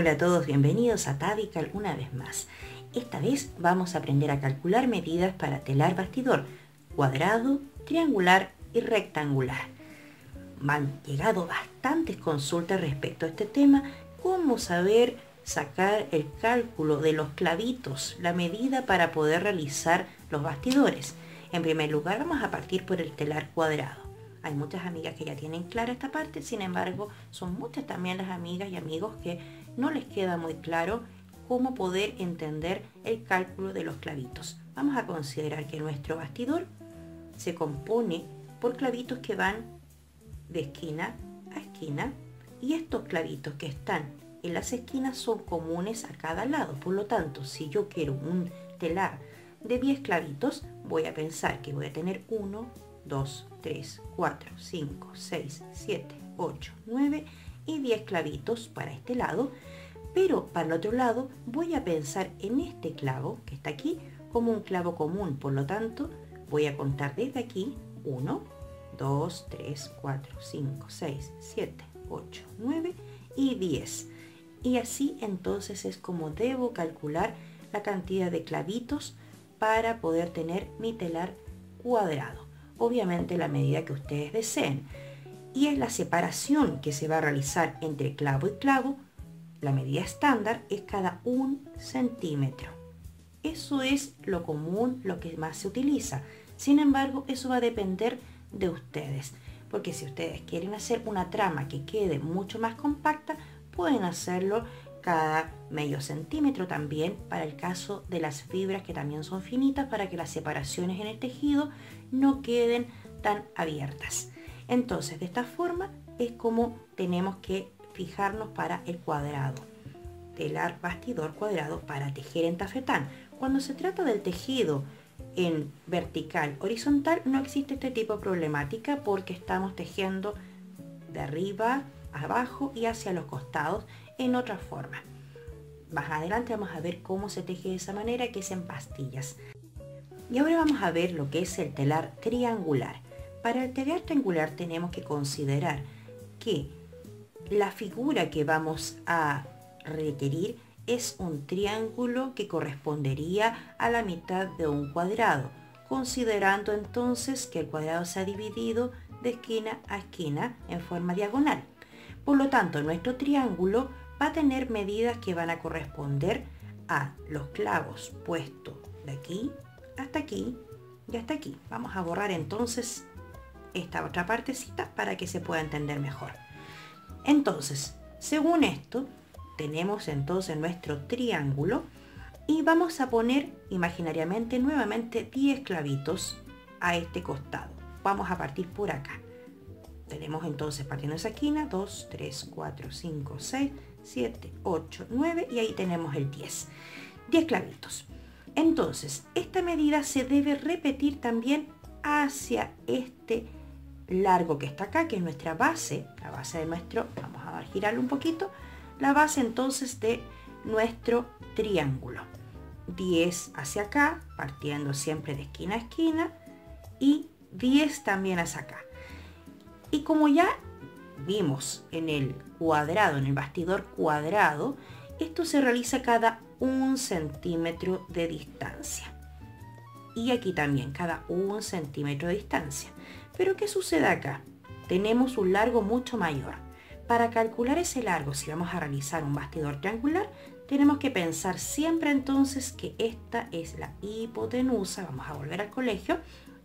Hola a todos, bienvenidos a Tabical una vez más. Esta vez vamos a aprender a calcular medidas para telar bastidor cuadrado, triangular y rectangular. Me han llegado bastantes consultas respecto a este tema, cómo saber sacar el cálculo de los clavitos, la medida para poder realizar los bastidores. En primer lugar vamos a partir por el telar cuadrado. Hay muchas amigas que ya tienen clara esta parte, sin embargo, son muchas también las amigas y amigos que no les queda muy claro cómo poder entender el cálculo de los clavitos. Vamos a considerar que nuestro bastidor se compone por clavitos que van de esquina a esquina y estos clavitos que están en las esquinas son comunes a cada lado. Por lo tanto, si yo quiero un telar de 10 clavitos, voy a pensar que voy a tener 1, 2, 3, 4, 5, 6, 7, 8, 9 y 10 clavitos para este lado, pero para el otro lado voy a pensar en este clavo que está aquí como un clavo común. Por lo tanto, voy a contar desde aquí 1, 2, 3, 4, 5, 6, 7, 8, 9 y 10. Y así entonces es como debo calcular la cantidad de clavitos para poder tener mi telar cuadrado. Obviamente la medida que ustedes deseen. Y es la separación que se va a realizar entre clavo y clavo. La medida estándar es cada 1 centímetro. Eso es lo común, lo que más se utiliza. Sin embargo, eso va a depender de ustedes. Porque si ustedes quieren hacer una trama que quede mucho más compacta, pueden hacerlo cada medio centímetro también para el caso de las fibras que también son finitas, para que las separaciones en el tejido no queden tan abiertas. Entonces, de esta forma es como tenemos que fijarnos para el cuadrado. Telar bastidor cuadrado para tejer en tafetán. Cuando se trata del tejido en vertical, horizontal, no existe este tipo de problemática porque estamos tejiendo de arriba, abajo y hacia los costados en otra forma. Más adelante vamos a ver cómo se teje de esa manera, que es en pastillas. Y ahora vamos a ver lo que es el telar triangular. Para el telar triangular tenemos que considerar que la figura que vamos a requerir es un triángulo que correspondería a la mitad de un cuadrado, considerando entonces que el cuadrado se ha dividido de esquina a esquina en forma diagonal. Por lo tanto, nuestro triángulo va a tener medidas que van a corresponder a los clavos puestos de aquí hasta aquí y hasta aquí. Vamos a borrar entonces esta otra partecita para que se pueda entender mejor. Entonces, según esto, tenemos entonces nuestro triángulo y vamos a poner imaginariamente nuevamente 10 clavitos a este costado. Vamos a partir por acá. Tenemos entonces partiendo de esa esquina 2, 3, 4, 5, 6, 7, 8, 9 y ahí tenemos el 10. 10 clavitos. Entonces, esta medida se debe repetir también hacia este largo que está acá, que es nuestra base, la base de nuestro, vamos a girarlo un poquito, la base entonces de nuestro triángulo. 10 hacia acá, partiendo siempre de esquina a esquina y 10 también hacia acá. Y como ya vimos en el cuadrado, en el bastidor cuadrado, esto se realiza cada 1 centímetro de distancia. Y aquí también cada 1 centímetro de distancia. Pero ¿qué sucede acá? Tenemos un largo mucho mayor. Para calcular ese largo, si vamos a realizar un bastidor triangular, tenemos que pensar siempre entonces que esta es la hipotenusa. Vamos a volver al colegio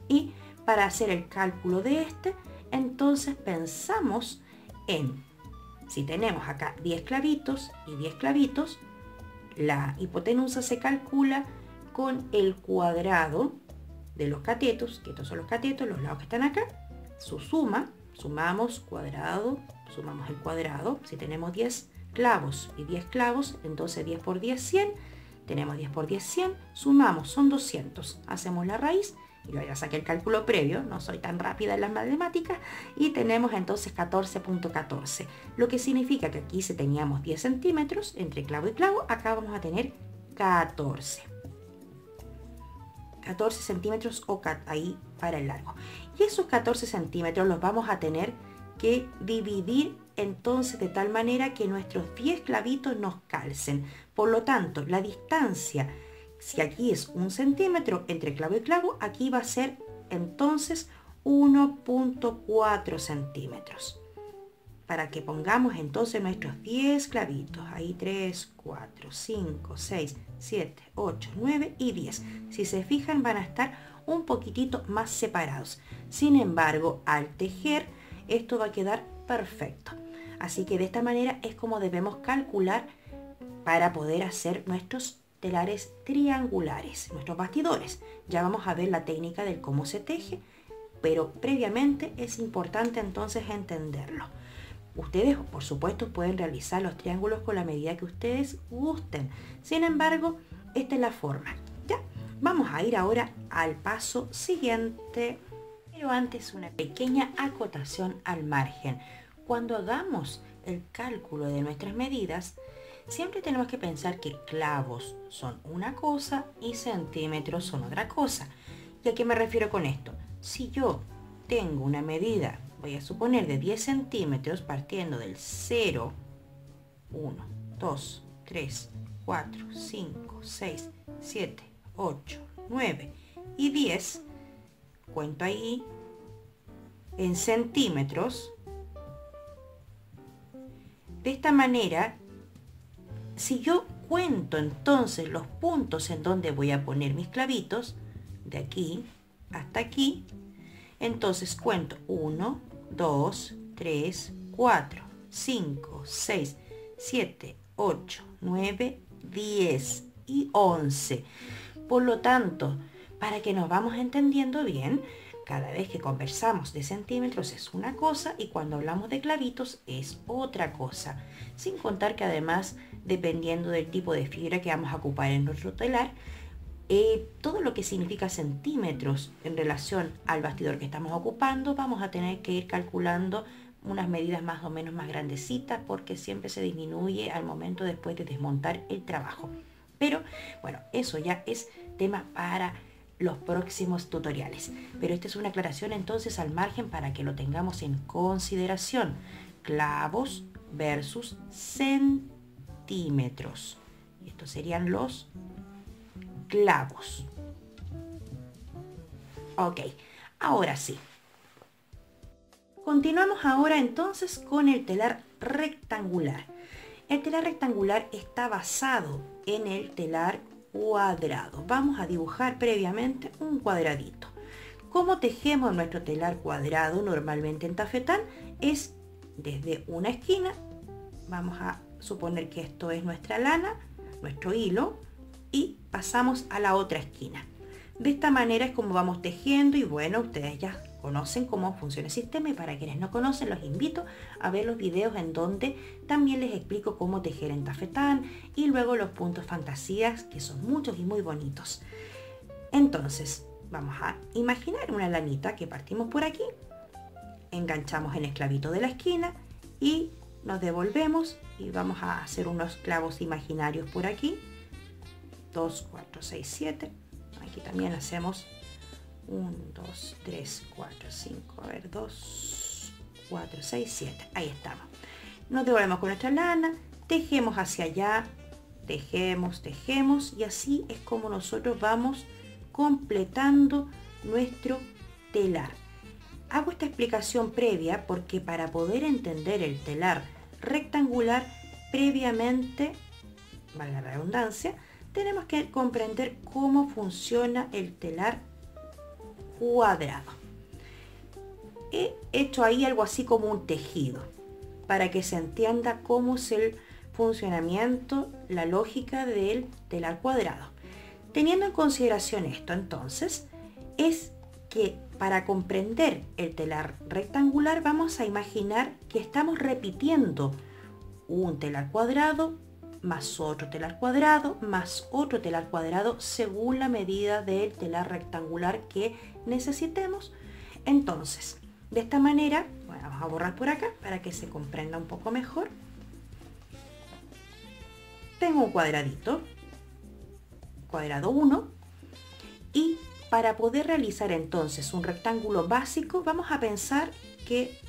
y para hacer el cálculo de este, entonces pensamos en, si tenemos acá 10 clavitos y 10 clavitos, la hipotenusa se calcula con el cuadrado de los catetos, que estos son los catetos, los lados que están acá, su suma, sumamos cuadrado, sumamos el cuadrado, si tenemos 10 clavos y 10 clavos, entonces 10 por 10, 100, tenemos 10 por 10, 100, sumamos, son 200, hacemos la raíz, y luego ya saqué el cálculo previo, no soy tan rápida en las matemáticas, y tenemos entonces 14.14, lo que significa que aquí si teníamos 10 centímetros entre clavo y clavo, acá vamos a tener 14 centímetros o ahí para el largo. Y esos 14 centímetros los vamos a tener que dividir entonces de tal manera que nuestros 10 clavitos nos calcen. Por lo tanto, la distancia, si aquí es 1 centímetro entre clavo y clavo, aquí va a ser entonces 1,4 centímetros. Para que pongamos entonces nuestros 10 clavitos, ahí 3, 4, 5, 6, 7, 8, 9 y 10. Si se fijan, van a estar un poquitito más separados. Sin embargo, al tejer, esto va a quedar perfecto. Así que de esta manera es como debemos calcular para poder hacer nuestros telares triangulares, nuestros bastidores. Ya vamos a ver la técnica del cómo se teje, pero previamente es importante entonces entenderlo. Ustedes, por supuesto, pueden realizar los triángulos con la medida que ustedes gusten. Sin embargo, esta es la forma. Ya, vamos a ir ahora al paso siguiente. Pero antes una pequeña acotación al margen. Cuando hagamos el cálculo de nuestras medidas, siempre tenemos que pensar que clavos son una cosa y centímetros son otra cosa. ¿Y a qué me refiero con esto? Si yo tengo una medida, voy a suponer de 10 centímetros, partiendo del 0, 1, 2, 3, 4, 5, 6, 7, 8, 9 y 10, cuento ahí en centímetros. De esta manera, si yo cuento entonces los puntos en donde voy a poner mis clavitos, de aquí hasta aquí, entonces cuento 1, 2, 3, 4, 5, 6, 7, 8, 9, 10 y 11. Por lo tanto, para que nos vamos entendiendo bien, cada vez que conversamos de centímetros es una cosa y cuando hablamos de clavitos es otra cosa. Sin contar que además, dependiendo del tipo de fibra que vamos a ocupar en nuestro telar, todo lo que significa centímetros en relación al bastidor que estamos ocupando, vamos a tener que ir calculando unas medidas más o menos más grandecitas porque siempre se disminuye al momento después de desmontar el trabajo. Pero bueno, eso ya es tema para los próximos tutoriales. Pero esta es una aclaración entonces al margen para que lo tengamos en consideración. Clavos versus centímetros. Y estos serían los clavos. Ok, ahora sí. Continuamos ahora entonces con el telar rectangular. El telar rectangular está basado en el telar cuadrado. Vamos a dibujar previamente un cuadradito. ¿Cómo tejemos nuestro telar cuadrado normalmente en tafetán? Es desde una esquina, vamos a suponer que esto es nuestra lana, nuestro hilo, y pasamos a la otra esquina. De esta manera es como vamos tejiendo y bueno, ustedes ya conocen cómo funciona el sistema y para quienes no conocen los invito a ver los videos en donde también les explico cómo tejer en tafetán y luego los puntos fantasías que son muchos y muy bonitos. Entonces vamos a imaginar una lanita que partimos por aquí, enganchamos en el clavito de la esquina y nos devolvemos y vamos a hacer unos clavos imaginarios por aquí. 2, 4, 6, 7. Aquí también hacemos 1, 2, 3, 4, 5. A ver, 2, 4, 6, 7. Ahí estamos. Nos devolvemos con nuestra lana, tejemos hacia allá, tejemos, tejemos y así es como nosotros vamos completando nuestro telar. Hago esta explicación previa porque para poder entender el telar rectangular previamente, valga la redundancia, tenemos que comprender cómo funciona el telar cuadrado. He hecho ahí algo así como un tejido para que se entienda cómo es el funcionamiento, la lógica del telar cuadrado. Teniendo en consideración esto, entonces, es que para comprender el telar rectangular vamos a imaginar que estamos repitiendo un telar cuadrado más otro telar cuadrado, más otro telar cuadrado según la medida del telar rectangular que necesitemos. Entonces, de esta manera, bueno, vamos a borrar por acá para que se comprenda un poco mejor. Tengo un cuadradito, cuadrado 1, y para poder realizar entonces un rectángulo básico, vamos a pensar que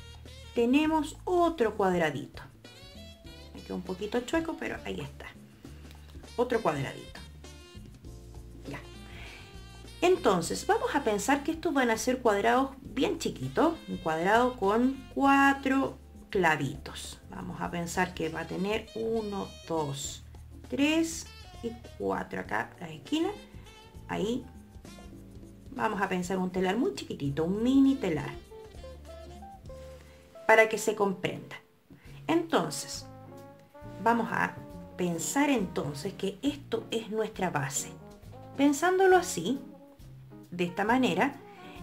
tenemos otro cuadradito. Me quedó un poquito chueco, pero ahí está. Otro cuadradito. Ya. Entonces, vamos a pensar que estos van a ser cuadrados bien chiquitos. Un cuadrado con 4 clavitos. Vamos a pensar que va a tener 1, 2, 3 y 4 acá a la esquina. Ahí vamos a pensar un telar muy chiquitito, un mini telar, para que se comprenda. Entonces, vamos a pensar entonces que esto es nuestra base. Pensándolo así, de esta manera,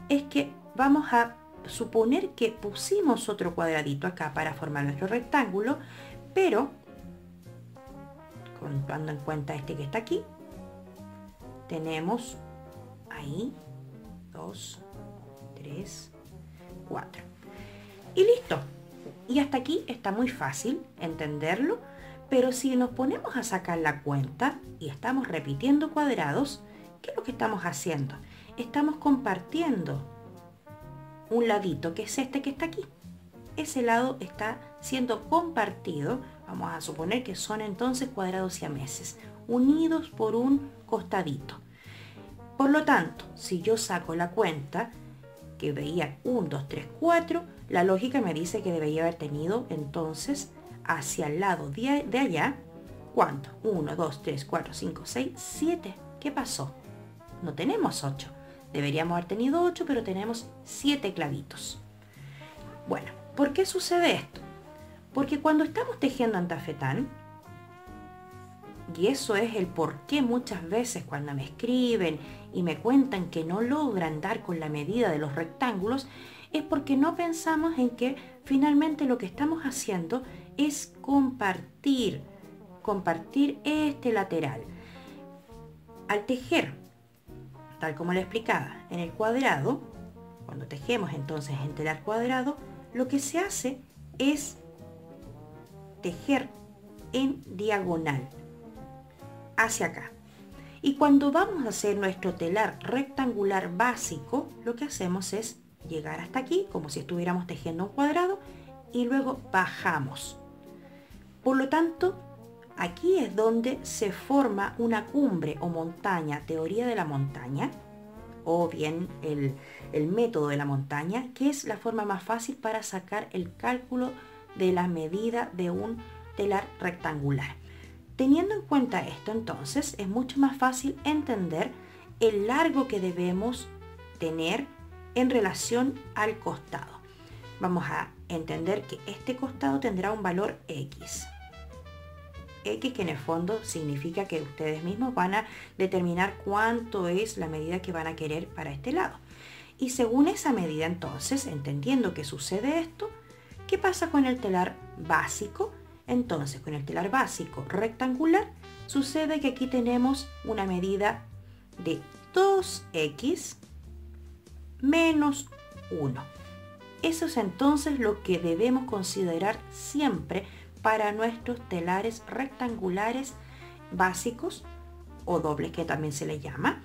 es que vamos a suponer que pusimos otro cuadradito acá para formar nuestro rectángulo, pero tomando en cuenta este que está aquí, tenemos ahí 2, 3, 4 y listo. Y hasta aquí está muy fácil entenderlo, pero si nos ponemos a sacar la cuenta y estamos repitiendo cuadrados, ¿qué es lo que estamos haciendo? Estamos compartiendo un ladito, que es este que está aquí. Ese lado está siendo compartido. Vamos a suponer que son entonces cuadrados siameses, unidos por un costadito. Por lo tanto, si yo saco la cuenta, que veía 1, 2, 3, 4, la lógica me dice que debería haber tenido entonces hacia el lado de allá, ¿cuánto? 1, 2, 3, 4, 5, 6, 7. ¿Qué pasó? No tenemos 8. Deberíamos haber tenido 8, pero tenemos 7 clavitos. Bueno, ¿por qué sucede esto? Porque cuando estamos tejiendo en tafetán, y eso es el por qué muchas veces cuando me escriben y me cuentan que no logran dar con la medida de los rectángulos, es porque no pensamos en que finalmente lo que estamos haciendo es compartir este lateral. Al tejer, tal como le explicaba, en el cuadrado, cuando tejemos entonces en telar cuadrado, lo que se hace es tejer en diagonal hacia acá. Y cuando vamos a hacer nuestro telar rectangular básico, lo que hacemos es llegar hasta aquí, como si estuviéramos tejiendo un cuadrado, y luego bajamos. Por lo tanto, aquí es donde se forma una cumbre o montaña, teoría de la montaña, o bien el método de la montaña, que es la forma más fácil para sacar el cálculo de la medida de un telar rectangular. Teniendo en cuenta esto, entonces, es mucho más fácil entender el largo que debemos tener en relación al costado. Vamos a entender que este costado tendrá un valor X. X, que en el fondo significa que ustedes mismos van a determinar cuánto es la medida que van a querer para este lado. Y según esa medida, entonces, entendiendo que sucede esto, ¿qué pasa con el telar básico? Entonces, con el telar básico rectangular, sucede que aquí tenemos una medida de 2x menos 1. Eso es entonces lo que debemos considerar siempre para nuestros telares rectangulares básicos o dobles, que también se le llama,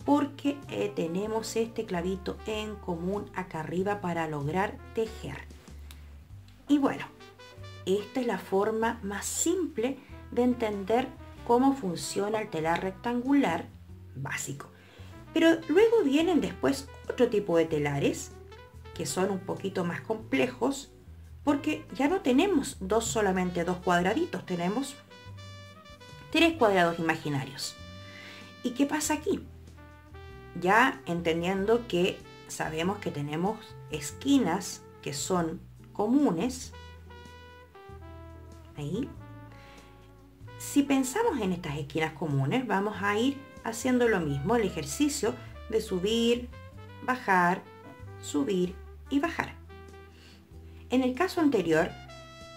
porque tenemos este clavito en común acá arriba para lograr tejer. Y bueno, esta es la forma más simple de entender cómo funciona el telar rectangular básico. Pero luego vienen después otro tipo de telares que son un poquito más complejos, porque ya no tenemos solamente dos cuadraditos, tenemos 3 cuadrados imaginarios. ¿Y qué pasa aquí? Ya entendiendo que sabemos que tenemos esquinas que son comunes, ahí. Si pensamos en estas esquinas comunes, vamos a ir haciendo lo mismo, el ejercicio de subir, bajar, subir y bajar. En el caso anterior,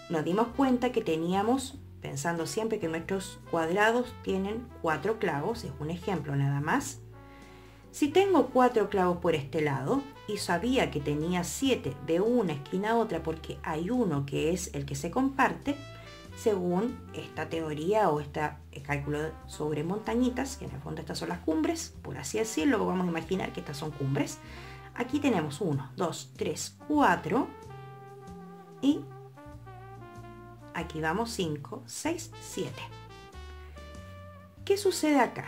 nos dimos cuenta que teníamos, pensando siempre que nuestros cuadrados tienen 4 clavos, es un ejemplo nada más. Si tengo 4 clavos por este lado y sabía que tenía 7 de una esquina a otra porque hay uno que es el que se comparte, según esta teoría o este cálculo sobre montañitas, que en el fondo estas son las cumbres, por así decirlo, vamos a imaginar que estas son cumbres. Aquí tenemos 1, 2, 3, 4 Y aquí vamos 5, 6, 7. ¿Qué sucede acá?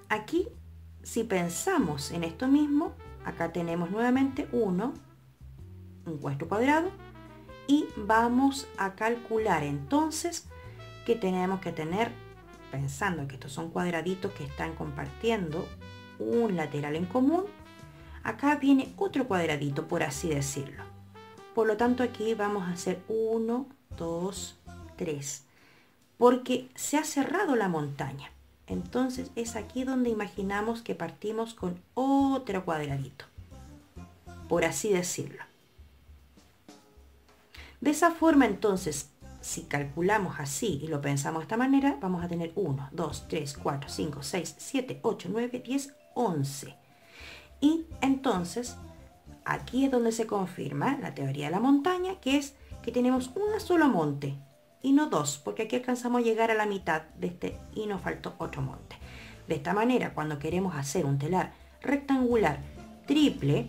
Aquí, si pensamos en esto mismo, acá tenemos nuevamente un puesto cuadrado y vamos a calcular entonces que tenemos que tener, pensando que estos son cuadraditos que están compartiendo un lateral en común, acá viene otro cuadradito, por así decirlo. Por lo tanto, aquí vamos a hacer 1, 2, 3, porque se ha cerrado la montaña. Entonces es aquí donde imaginamos que partimos con otro cuadradito, por así decirlo. De esa forma, entonces, si calculamos así y lo pensamos de esta manera, vamos a tener 1, 2, 3, 4, 5, 6, 7, 8, 9, 10, 11. Y entonces, aquí es donde se confirma la teoría de la montaña, que es que tenemos un solo monte y no dos, porque aquí alcanzamos a llegar a la mitad de este y nos faltó otro monte. De esta manera, cuando queremos hacer un telar rectangular triple,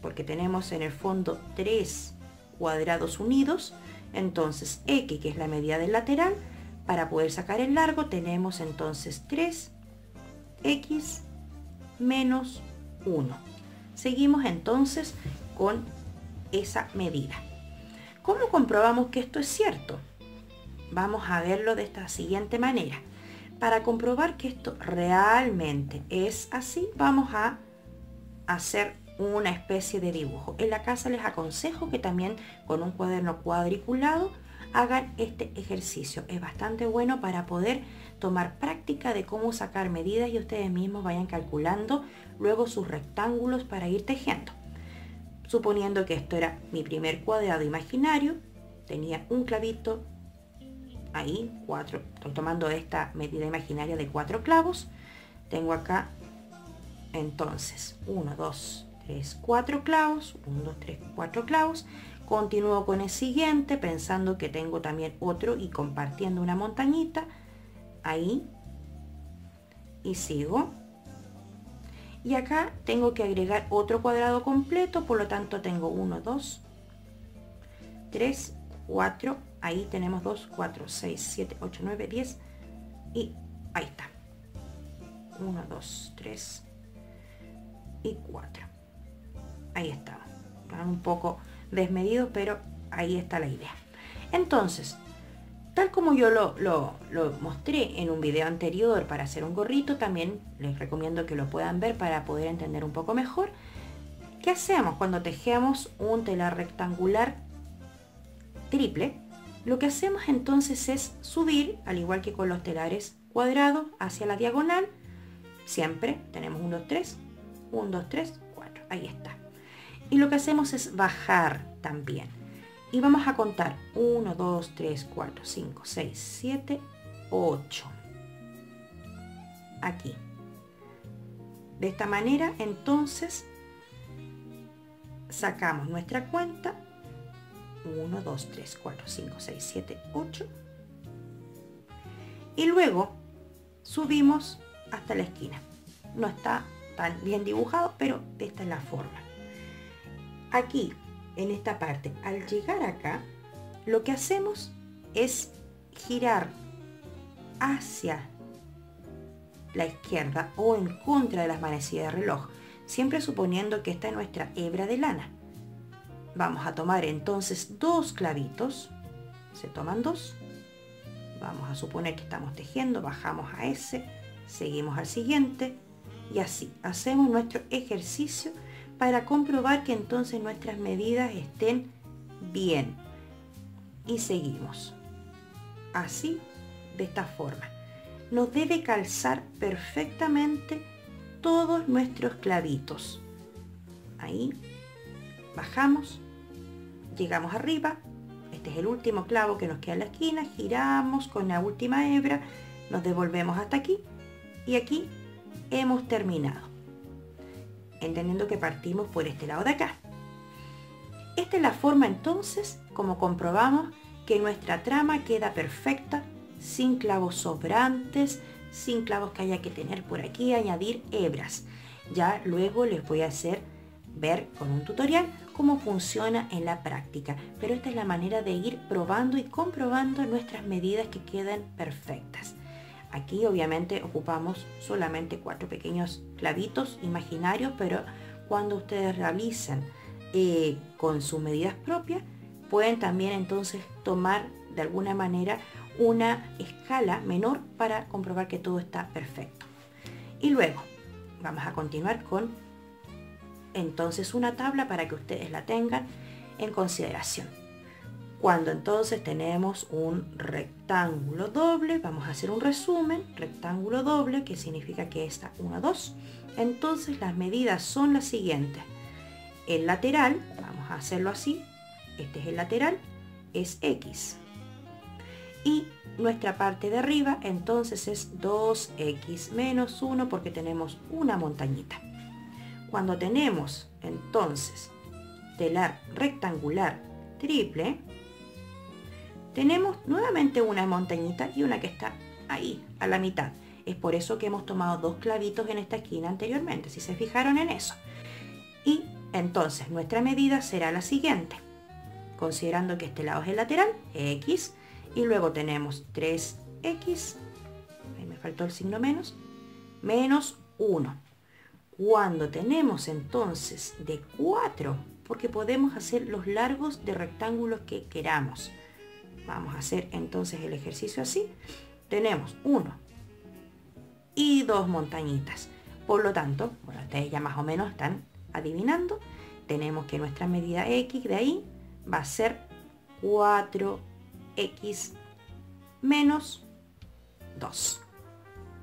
porque tenemos en el fondo 3 cuadrados unidos, entonces X, que es la medida del lateral, para poder sacar el largo tenemos entonces 3x menos 1. Seguimos entonces con esa medida. ¿Cómo comprobamos que esto es cierto? Vamos a verlo de esta siguiente manera. Para comprobar que esto realmente es así, vamos a hacer una especie de dibujo. En la casa les aconsejo que también con un cuaderno cuadriculado hagan este ejercicio. Es bastante bueno para poder tomar práctica de cómo sacar medidas y ustedes mismos vayan calculando luego sus rectángulos para ir tejiendo. Suponiendo que esto era mi primer cuadrado imaginario, tenía un clavito ahí, 4, estoy tomando esta medida imaginaria de 4 clavos. Tengo acá entonces 1, 2, 3, 4 clavos, 1, 2, 3, 4 clavos. Continúo con el siguiente pensando que tengo también otro y compartiendo una montañita ahí, y sigo. Y acá tengo que agregar otro cuadrado completo, por lo tanto tengo 1, 2, 3, 4, ahí tenemos 2, 4, 6, 7, 8, 9, 10 y ahí está. 1, 2, 3 y 4. Ahí está. Están un poco desmedidos, pero ahí está la idea. Entonces, tal como yo lo mostré en un video anterior para hacer un gorrito, también les recomiendo que lo puedan ver para poder entender un poco mejor. ¿Qué hacemos cuando tejemos un telar rectangular triple? Lo que hacemos entonces es subir, al igual que con los telares cuadrados, hacia la diagonal. Siempre tenemos 1, 2, 3, 1, 2, 3, 4. Ahí está. Y lo que hacemos es bajar también. Y vamos a contar 1, 2, 3, 4, 5, 6, 7, 8. Aquí. De esta manera, entonces, sacamos nuestra cuenta. 1, 2, 3, 4, 5, 6, 7, 8. Y luego subimos hasta la esquina. No está tan bien dibujado, pero esta es la forma. Aquí, en esta parte, al llegar acá, lo que hacemos es girar hacia la izquierda o en contra de las manecillas de reloj, siempre suponiendo que esta es nuestra hebra de lana. Vamos a tomar entonces 2 clavitos, se toman 2, vamos a suponer que estamos tejiendo, bajamos a ese, seguimos al siguiente y así hacemos nuestro ejercicio para comprobar que entonces nuestras medidas estén bien. Y seguimos así, de esta forma. Nos debe calzar perfectamente todos nuestros clavitos. Ahí bajamos, llegamos arriba, este es el último clavo que nos queda en la esquina, giramos con la última hebra, nos devolvemos hasta aquí y aquí hemos terminado, entendiendo que partimos por este lado de acá. Esta es la forma entonces como comprobamos que nuestra trama queda perfecta, sin clavos sobrantes, sin clavos que haya que tener por aquí, añadir hebras. Ya luego les voy a hacer ver con un tutorial cómo funciona en la práctica, pero esta es la manera de ir probando y comprobando nuestras medidas que queden perfectas. Aquí obviamente ocupamos solamente 4 pequeños clavitos imaginarios, pero cuando ustedes realicen con sus medidas propias, pueden también entonces tomar de alguna manera una escala menor para comprobar que todo está perfecto. Y luego vamos a continuar con entonces una tabla para que ustedes la tengan en consideración. Cuando entonces tenemos un rectángulo doble, vamos a hacer un resumen. Rectángulo doble, que significa que está 1, 2. Entonces las medidas son las siguientes. El lateral, vamos a hacerlo así, este es el lateral, es X. Y nuestra parte de arriba entonces es 2x menos 1 porque tenemos una montañita. Cuando tenemos entonces telar rectangular triple, tenemos nuevamente una montañita y una que está ahí a la mitad. Es por eso que hemos tomado 2 clavitos en esta esquina anteriormente, si se fijaron en eso. Y entonces nuestra medida será la siguiente, considerando que este lado es el lateral, X, y luego tenemos 3x, ahí me faltó el signo menos, menos 1. Cuando tenemos entonces de 4, porque podemos hacer los largos de rectángulos que queramos. Vamos a hacer entonces el ejercicio así. Tenemos 1 y 2 montañitas. Por lo tanto, bueno, ustedes ya más o menos están adivinando. Tenemos que nuestra medida X de ahí va a ser 4x menos 2.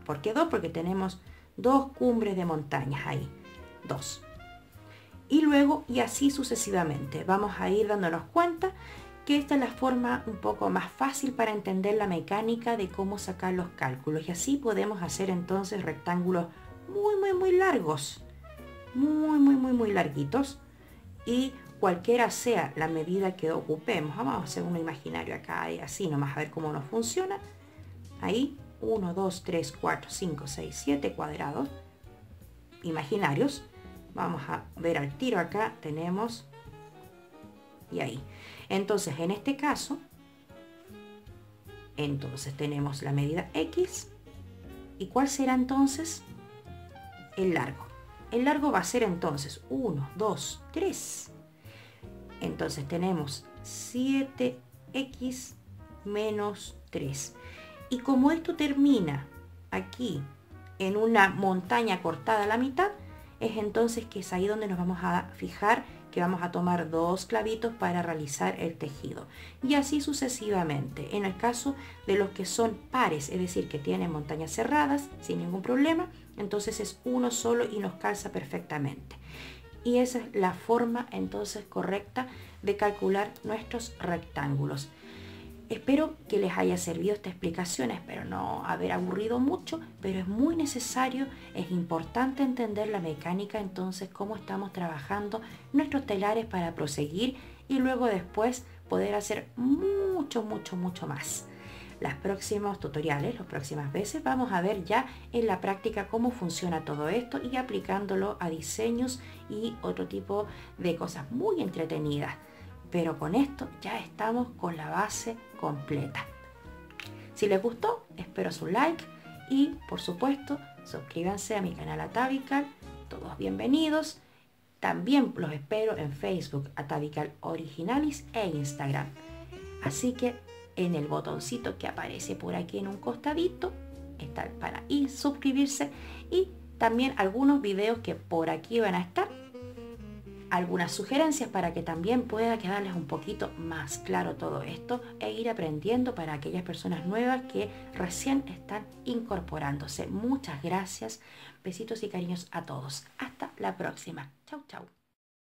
¿Por qué 2? Porque tenemos 2 cumbres de montañas ahí. 2. Y luego, y así sucesivamente, vamos a ir dándonos cuenta que esta es la forma un poco más fácil para entender la mecánica de cómo sacar los cálculos. Y así podemos hacer entonces rectángulos muy largos. Muy larguitos. Y cualquiera sea la medida que ocupemos, vamos a hacer uno imaginario acá y así nomás a ver cómo nos funciona. Ahí 1, 2, 3, 4, 5, 6, 7 cuadrados imaginarios. Vamos a ver al tiro acá, tenemos y ahí. Entonces en este caso, entonces tenemos la medida X. ¿Y cuál será entonces? El largo. El largo va a ser entonces 1, 2, 3. Entonces tenemos 7x menos 3. Y como esto termina aquí en una montaña cortada a la mitad, es entonces que es ahí donde nos vamos a fijar que vamos a tomar 2 clavitos para realizar el tejido. Y así sucesivamente. En el caso de los que son pares, es decir, que tienen montañas cerradas sin ningún problema, entonces es uno solo y nos calza perfectamente. Y esa es la forma entonces correcta de calcular nuestros rectángulos. Espero que les haya servido esta explicación, espero no haber aburrido mucho, pero es muy necesario, es importante entender la mecánica, entonces cómo estamos trabajando nuestros telares para proseguir y luego después poder hacer mucho más. Los próximos tutoriales, las próximas veces, vamos a ver ya en la práctica cómo funciona todo esto y aplicándolo a diseños y otro tipo de cosas muy entretenidas. Pero con esto ya estamos con la base completa. Si les gustó, espero su like y por supuesto suscríbanse a mi canal Atavical, todos bienvenidos. También los espero en Facebook Atavical Originalis e Instagram. Así que en el botoncito que aparece por aquí en un costadito está para ir suscribirse y también algunos videos que por aquí van a estar. Algunas sugerencias para que también pueda quedarles un poquito más claro todo esto e ir aprendiendo para aquellas personas nuevas que recién están incorporándose. Muchas gracias, besitos y cariños a todos. Hasta la próxima. Chau.